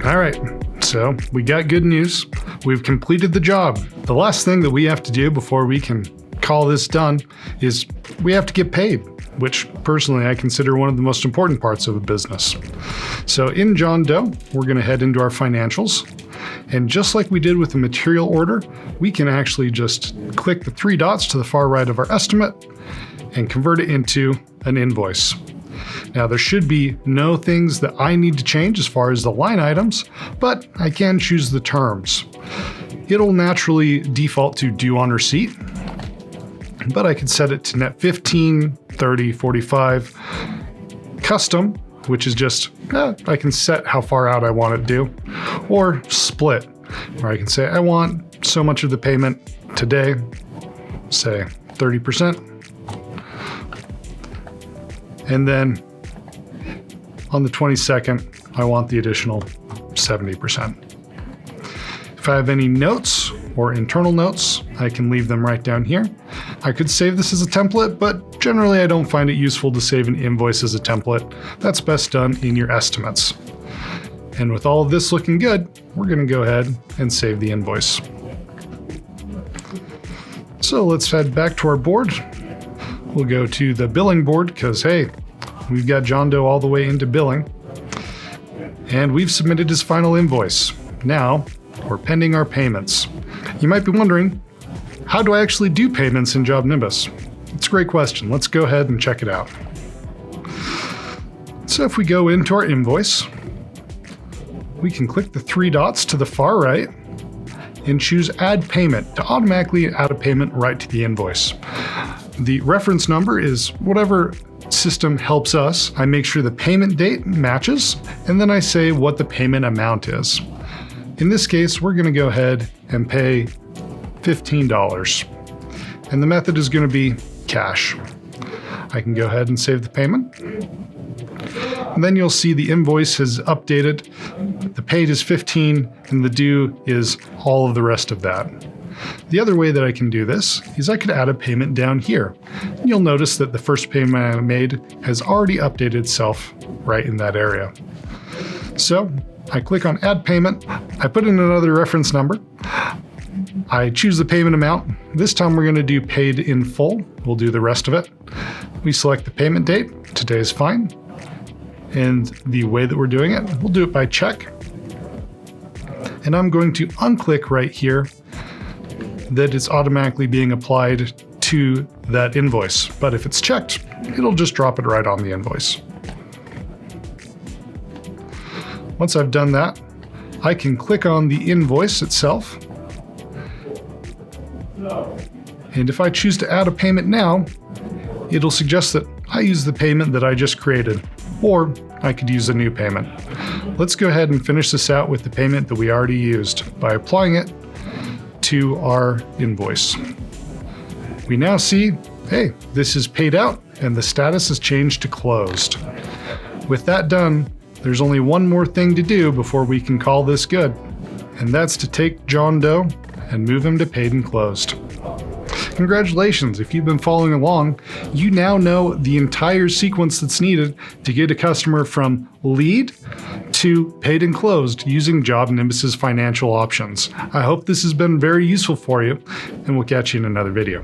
All right, so we got good news. We've completed the job. The last thing that we have to do before we can call this done is we have to get paid, which personally I consider one of the most important parts of a business. So in John Doe, we're going to head into our financials. And just like we did with the material order, we can actually just click the three dots to the far right of our estimate and convert it into an invoice. Now, there should be no things that I need to change as far as the line items, but I can choose the terms. It'll naturally default to due on receipt, but I could set it to net 15, 30, 45, custom, which is just, I can set how far out I want it to, or split, where I can say I want so much of the payment today, say 30%, and then on the 22nd, I want the additional 70%. If I have any notes or internal notes, I can leave them right down here. I could save this as a template, but generally I don't find it useful to save an invoice as a template. That's best done in your estimates. And with all of this looking good, we're going to go ahead and save the invoice. So let's head back to our board. We'll go to the billing board because, hey, we've got John Doe all the way into billing. And we've submitted his final invoice. Now, we're pending our payments. You might be wondering, how do I actually do payments in Job Nimbus? It's a great question. Let's go ahead and check it out. So if we go into our invoice, we can click the three dots to the far right and choose Add Payment to automatically add a payment right to the invoice. The reference number is whatever system helps us. I make sure the payment date matches, and then I say what the payment amount is. In this case, we're going to go ahead and pay $15, and the method is going to be cash. I can go ahead and save the payment. And then you'll see the invoice has updated. The paid is 15 and the due is all of the rest of that. The other way that I can do this is I could add a payment down here. And you'll notice that the first payment I made has already updated itself right in that area. So I click on Add Payment. I put in another reference number. I choose the payment amount. This time we're going to do paid in full. We'll do the rest of it. We select the payment date. Today is fine. And the way that we're doing it, we'll do it by check. And I'm going to unclick right here that it's automatically being applied to that invoice. But if it's checked, it'll just drop it right on the invoice. Once I've done that, I can click on the invoice itself. And if I choose to add a payment now, it'll suggest that I use the payment that I just created, or I could use a new payment. Let's go ahead and finish this out with the payment that we already used by applying it to our invoice. We now see, hey, this is paid out and the status has changed to closed. With that done, there's only one more thing to do before we can call this good, and that's to take John Doe and move him to paid and closed. Congratulations, if you've been following along, you now know the entire sequence that's needed to get a customer from lead to paid and closed using Job Nimbus's financial options. I hope this has been very useful for you, and we'll catch you in another video.